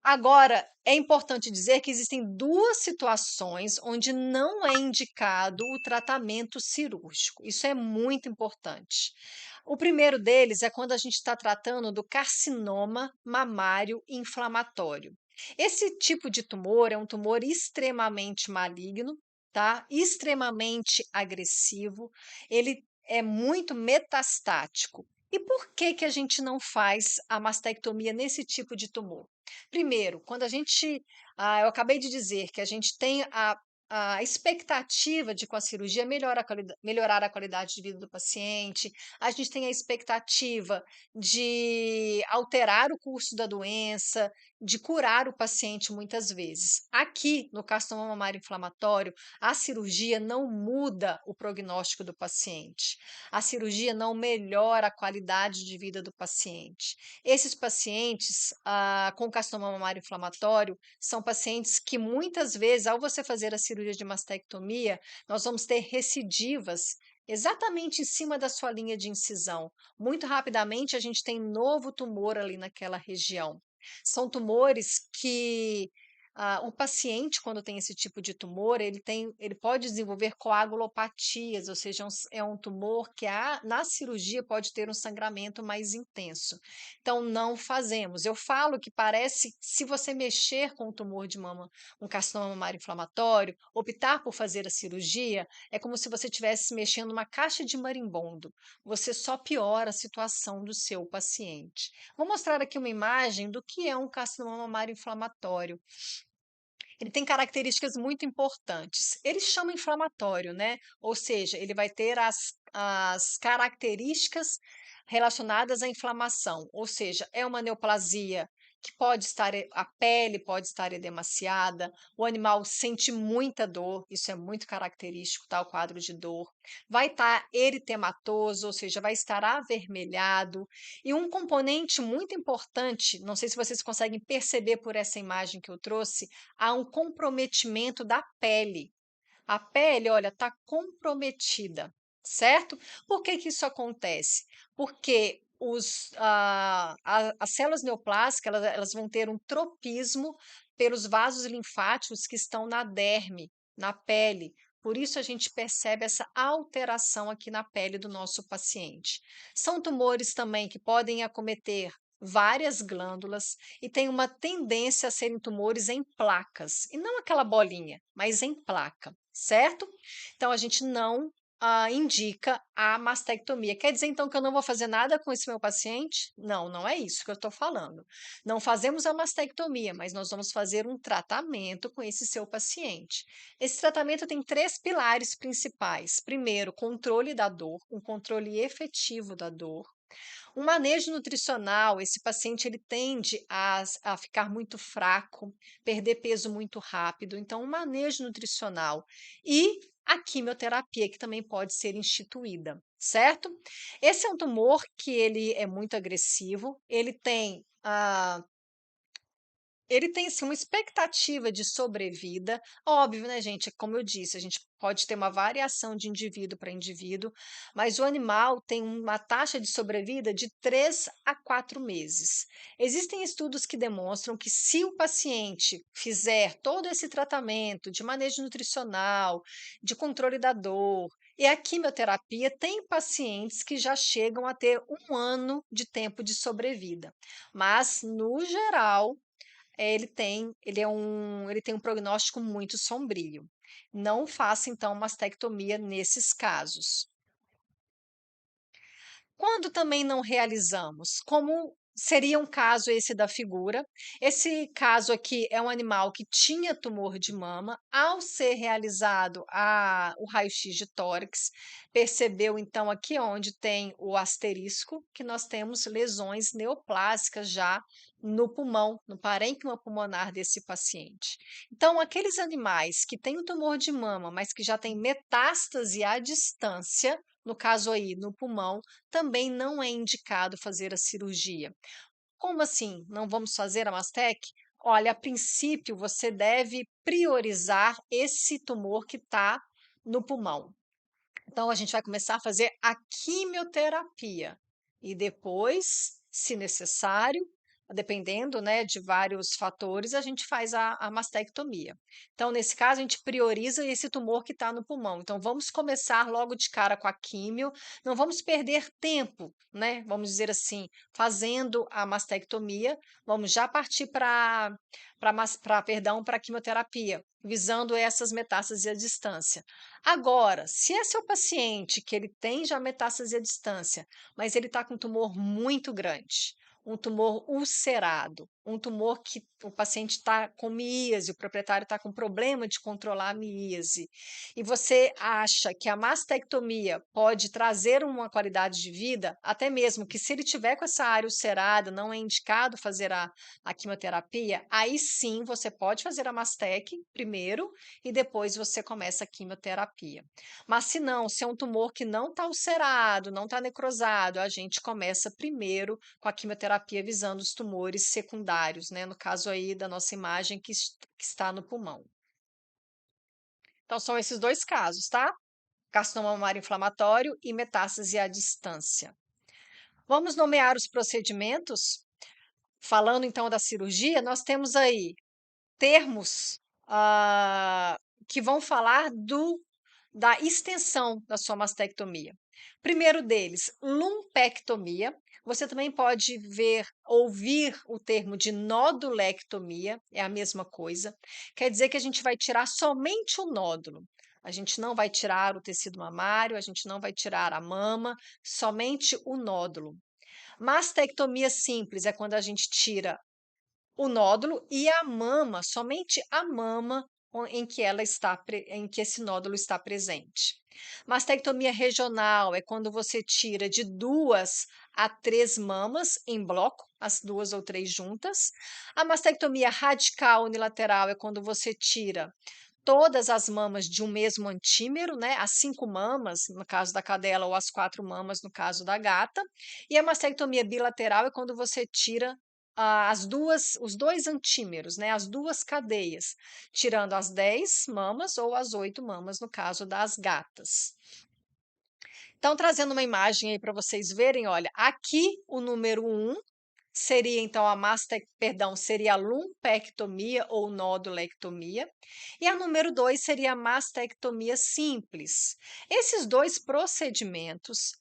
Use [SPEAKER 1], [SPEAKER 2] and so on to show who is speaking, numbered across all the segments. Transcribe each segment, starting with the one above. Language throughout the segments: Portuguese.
[SPEAKER 1] Agora, é importante dizer que existem 2 situações onde não é indicado o tratamento cirúrgico, isso é muito importante. O primeiro deles é quando a gente está tratando do carcinoma mamário inflamatório. Esse tipo de tumor é um tumor extremamente maligno, tá, extremamente agressivo, ele é muito metastático. E por que que a gente não faz a mastectomia nesse tipo de tumor? Primeiro, quando a gente eu acabei de dizer que a gente tem a expectativa de, com a cirurgia, melhorar a qualidade de vida do paciente, a gente tem a expectativa de alterar o curso da doença, de curar o paciente muitas vezes. Aqui, no carcinoma mamário inflamatório, a cirurgia não muda o prognóstico do paciente, a cirurgia não melhora a qualidade de vida do paciente. Esses pacientes, com carcinoma mamário inflamatório, são pacientes que muitas vezes, ao você fazer a cirurgia de mastectomia, nós vamos ter recidivas exatamente em cima da sua linha de incisão. Muito rapidamente, a gente tem novo tumor ali naquela região. São tumores que o paciente, quando tem esse tipo de tumor, ele pode desenvolver coagulopatias, ou seja, é um tumor que na cirurgia pode ter um sangramento mais intenso. Então, não fazemos. Eu falo que parece, se você mexer com o tumor de mama, um carcinoma mamário inflamatório, optar por fazer a cirurgia, é como se você estivesse mexendo numa caixa de marimbondo. Você só piora a situação do seu paciente. Vou mostrar aqui uma imagem do que é um carcinoma mamário inflamatório. Ele tem características muito importantes. Ele chama inflamatório, né? Ou seja, ele vai ter as características relacionadas à inflamação, ou seja, é uma neoplasia que pode estar, a pele pode estar edemaciada, o animal sente muita dor, isso é muito característico, tá? O quadro de dor. Vai estar eritematoso, ou seja, vai estar avermelhado. E um componente muito importante, não sei se vocês conseguem perceber por essa imagem que eu trouxe, há um comprometimento da pele. A pele, olha, está comprometida, certo? Por que que isso acontece? Porque as células neoplásicas, elas vão ter um tropismo pelos vasos linfáticos que estão na derme, na pele. Por isso a gente percebe essa alteração aqui na pele do nosso paciente. São tumores também que podem acometer várias glândulas e tem uma tendência a serem tumores em placas, e não aquela bolinha, mas em placa, certo? Então a gente não indica a mastectomia. Quer dizer então que eu não vou fazer nada com esse meu paciente? Não, não é isso que eu estou falando. Não fazemos a mastectomia, mas nós vamos fazer um tratamento com esse seu paciente. Esse tratamento tem 3 pilares principais. Primeiro, controle da dor, um controle efetivo da dor. Um manejo nutricional, esse paciente ele tende a ficar muito fraco, perder peso muito rápido, então um manejo nutricional e a quimioterapia que também pode ser instituída, certo? Esse é um tumor que ele é muito agressivo, ele tem, assim, uma expectativa de sobrevida, óbvio, né, gente, como eu disse, a gente pode ter uma variação de indivíduo para indivíduo, mas o animal tem uma taxa de sobrevida de 3 a 4 meses. Existem estudos que demonstram que se o paciente fizer todo esse tratamento de manejo nutricional, de controle da dor e a quimioterapia, tem pacientes que já chegam a ter 1 ano de tempo de sobrevida, mas no geral ele tem um prognóstico muito sombrio. Não faça, então, mastectomia nesses casos. Quando também não realizamos, como seria um caso esse da figura, esse caso aqui é um animal que tinha tumor de mama, ao ser realizado o raio-x de tórax, percebeu então aqui onde tem o asterisco, que nós temos lesões neoplásicas já no pulmão, no parênquima pulmonar desse paciente. Então, aqueles animais que têm o tumor de mama, mas que já têm metástase à distância, no caso aí, no pulmão, também não é indicado fazer a cirurgia. Como assim? Não vamos fazer a mastec? Olha, a princípio você deve priorizar esse tumor que está no pulmão. Então a gente vai começar a fazer a quimioterapia e depois, se necessário, dependendo, né, de vários fatores, a gente faz a mastectomia. Então, nesse caso, a gente prioriza esse tumor que está no pulmão. Então, vamos começar logo de cara com a químio, não vamos perder tempo, né? Vamos dizer assim, fazendo a mastectomia, vamos já partir para a quimioterapia, visando essas metástases à distância. Agora, se é seu paciente que ele tem já metástase à distância, mas ele está com um tumor muito grande, um tumor ulcerado, um tumor que o paciente está com miíase, o proprietário está com problema de controlar a miíase, e você acha que a mastectomia pode trazer uma qualidade de vida, até mesmo que se ele tiver com essa área ulcerada, não é indicado fazer a quimioterapia, aí sim você pode fazer a mastec primeiro e depois você começa a quimioterapia. Mas se não, se é um tumor que não está ulcerado, não está necrosado, a gente começa primeiro com a quimioterapia visando os tumores secundários, né? No caso aí da nossa imagem que está no pulmão. Então são esses dois casos, tá? Carcinoma mamário inflamatório e metástase à distância. Vamos nomear os procedimentos? Falando então da cirurgia, nós temos aí termos que vão falar da extensão da sua mastectomia. Primeiro deles, lumpectomia. Você também pode ouvir o termo de nodulectomia, é a mesma coisa. Quer dizer que a gente vai tirar somente o nódulo. A gente não vai tirar o tecido mamário, a gente não vai tirar a mama, somente o nódulo. Mastectomia simples é quando a gente tira o nódulo e a mama, somente a mama em que esse nódulo está presente. Mastectomia regional é quando você tira de 2 a 3 mamas em bloco, as 2 ou 3 juntas. A mastectomia radical unilateral é quando você tira todas as mamas de um mesmo antímero, né? As 5 mamas, no caso da cadela, ou as 4 mamas, no caso da gata. E a mastectomia bilateral é quando você tira os 2 antímeros, né? As 2 cadeias, tirando as 10 mamas ou as 8 mamas, no caso das gatas. Então, trazendo uma imagem aí para vocês verem, olha, aqui o número 1 seria então seria a lumpectomia ou nodulectomia, e a número 2 seria a mastectomia simples. Esses dois procedimentos,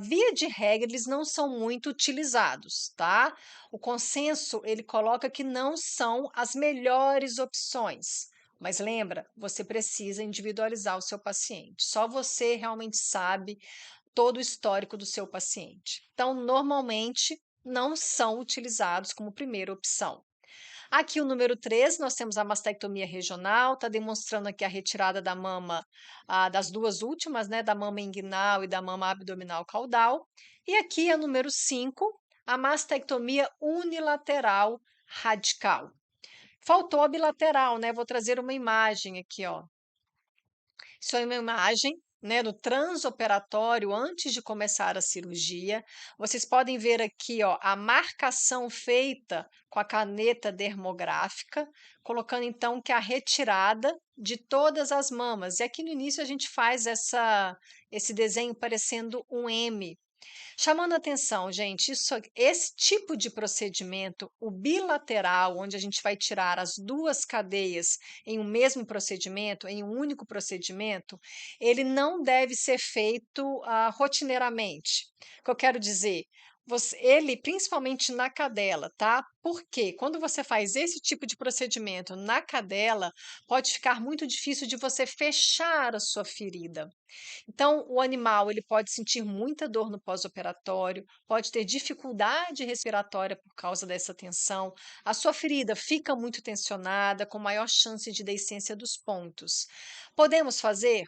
[SPEAKER 1] via de regra, eles não são muito utilizados, tá? O consenso, ele coloca que não são as melhores opções. Mas lembra, você precisa individualizar o seu paciente. Só você realmente sabe todo o histórico do seu paciente. Então, normalmente, não são utilizados como primeira opção. Aqui o número 3, nós temos a mastectomia regional, está demonstrando aqui a retirada da mama, das 2 últimas, né, da mama inguinal e da mama abdominal caudal. E aqui a número 5, a mastectomia unilateral radical. Faltou a bilateral, né? Vou trazer uma imagem aqui, ó. Isso é uma imagem, né, no transoperatório antes de começar a cirurgia. Vocês podem ver aqui, ó, a marcação feita com a caneta dermográfica, colocando então que a retirada de todas as mamas. E aqui no início a gente faz esse desenho parecendo um M. Chamando atenção, gente, esse tipo de procedimento, o bilateral, onde a gente vai tirar as 2 cadeias em um mesmo procedimento, em um único procedimento, ele não deve ser feito rotineiramente. O que eu quero dizer? Ele, principalmente na cadela, tá? Porque quando você faz esse tipo de procedimento na cadela, pode ficar muito difícil de você fechar a sua ferida. Então, o animal ele pode sentir muita dor no pós-operatório, pode ter dificuldade respiratória por causa dessa tensão, a sua ferida fica muito tensionada, com maior chance de deiscência dos pontos. Podemos fazer?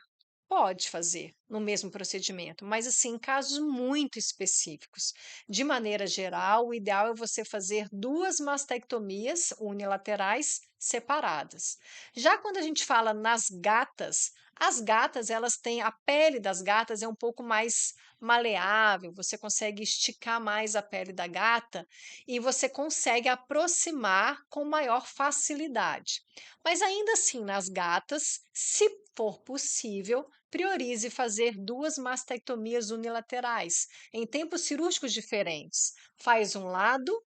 [SPEAKER 1] Pode fazer no mesmo procedimento, mas assim, em casos muito específicos. De maneira geral, o ideal é você fazer 2 mastectomias unilaterais separadas. Já quando a gente fala nas gatas, as gatas, elas têm a pele das gatas é um pouco mais maleável, você consegue esticar mais a pele da gata e você consegue aproximar com maior facilidade. Mas ainda assim, nas gatas, se for possível, priorize fazer 2 mastectomias unilaterais em tempos cirúrgicos diferentes. Faz um lado,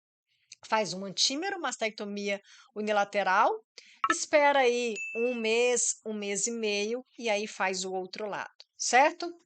[SPEAKER 1] Faz uma antímero-mastectomia unilateral, espera aí um mês e meio, e aí faz o outro lado, certo?